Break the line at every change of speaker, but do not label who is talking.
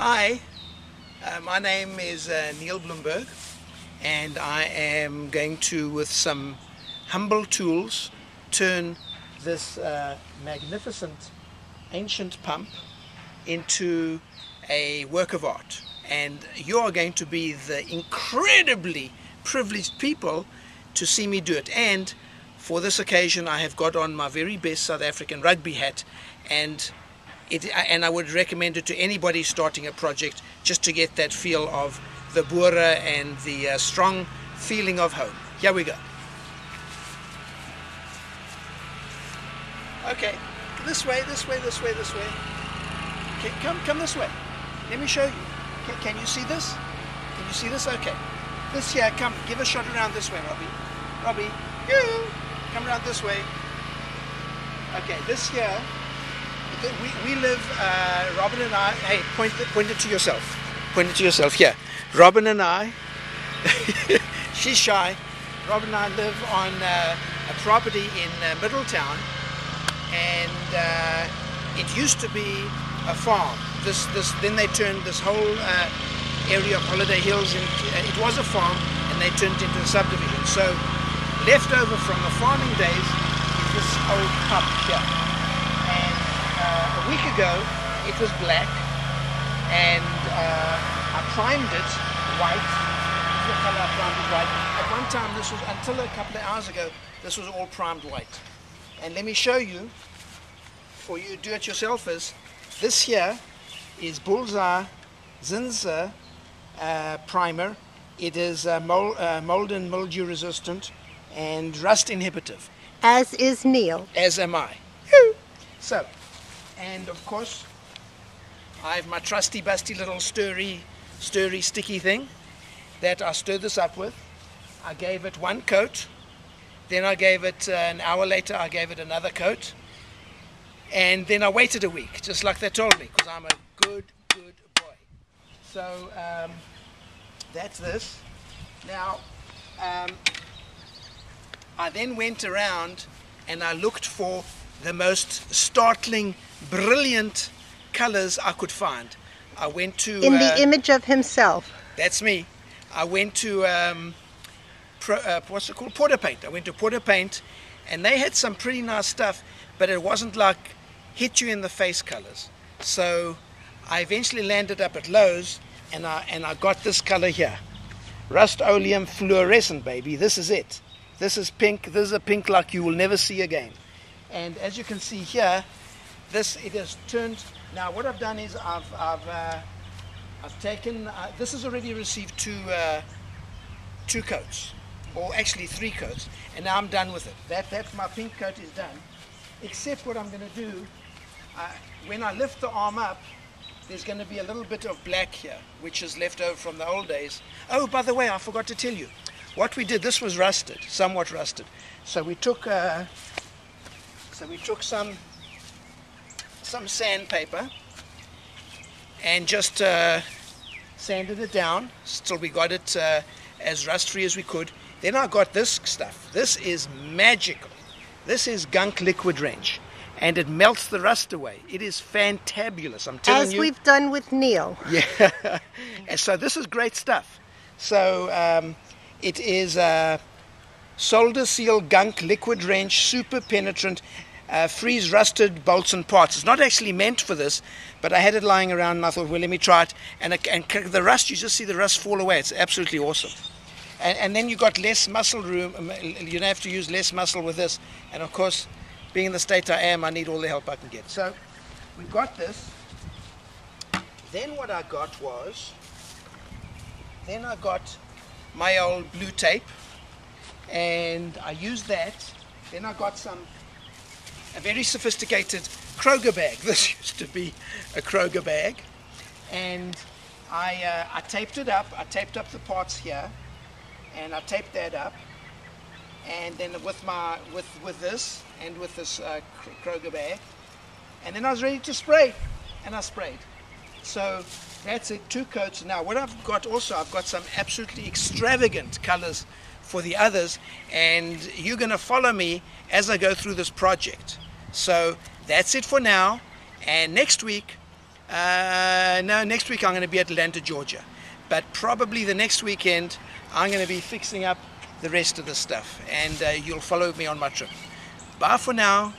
Hi, my name is Neil Bloomberg, and I am going to, with some humble tools, turn this magnificent ancient pump into a work of art. And you are going to be the incredibly privileged people to see me do it. And for this occasion, I have got on my very best South African rugby hat, and I would recommend it to anybody starting a project, just to get that feel of the Boere and the strong feeling of home. Here we go. Okay, this way, this way, this way, this way. Okay, come this way. Let me show you. Can you see this? Can you see this? Okay. This here, come, give a shot around this way, Robbie. Robbie, you come around this way. Okay, this here. We live, Robin and I, hey, point it to yourself. Point it to yourself, here. Robin and I, she's shy. Robin and I live on a property in Middletown, and it used to be a farm. Then they turned this whole area of Holiday Hills into, it was a farm, and they turned it into a subdivision. So, left over from the farming days is this old pub here. A week ago it was black, and I primed it white. This is the color I primed it white. At one time, this was, until a couple of hours ago, this was all primed white. And let me show you, for you do-it-yourselfers, this here is Bullseye Zinsser primer. It is mold and mildew resistant and rust inhibitive.
As is Neil.
As am I. So, and of course, I have my trusty busty little stirry sticky thing that I stirred this up with. I gave it one coat, then I gave it an hour later, I gave it another coat, and then I waited a week, just like they told me, because I'm a good boy. So that's this. Now, I then went around and I looked for the most startling, brilliant colors I could find. I went to...
In the image of himself.
That's me. I went to, what's it called? Porter Paint. I went to Porter Paint, and they had some pretty nice stuff, but it wasn't like hit you in the face colors. So I eventually landed up at Lowe's, and I got this color here. Rust-Oleum Fluorescent, baby. This is it. This is pink. This is a pink like you will never see again. And as you can see here, it has turned. Now what I've done is I've taken. This has already received two coats, or actually 3 coats, and now I'm done with it. That's my pink coat is done. Except what I'm going to do, when I lift the arm up, there's going to be a little bit of black here, which is left over from the old days. Oh, by the way, I forgot to tell you. What we did, this was rusted, somewhat rusted. So we took some sandpaper and just sanded it down till we got it as rust-free as we could. Then I got this stuff. This is magical. This is gunk liquid wrench, and it melts the rust away. It is fantabulous, I'm telling you.
As we've done with Neil.
Yeah. And so this is great stuff. So it is solder seal gunk liquid wrench, super penetrant, freeze rusted bolts and parts. It's not actually meant for this, but I had it lying around and I thought, well, let me try it. And the rust, you just see the rust fall away. It's absolutely awesome. And then you got less muscle room. You have to use less muscle with this. And of course, being in the state I am, I need all the help I can get. So we got this. Then what I got was, I got my old blue tape, and I used that. Then I got a very sophisticated Kroger bag. This used to be a Kroger bag, and I taped it up. I taped up the parts here, and I taped that up, and then with this and with this Kroger bag, and then I was ready to spray, and I sprayed. So that's it, 2 coats. Now what I've got also, I've got some absolutely extravagant colors for the others, and you're going to follow me as I go through this project. So that's it for now, and next week No, next week I'm going to be at Atlanta, Georgia. But probably the next weekend I'm going to be fixing up the rest of the stuff, and you'll follow me on my trip. Bye for now.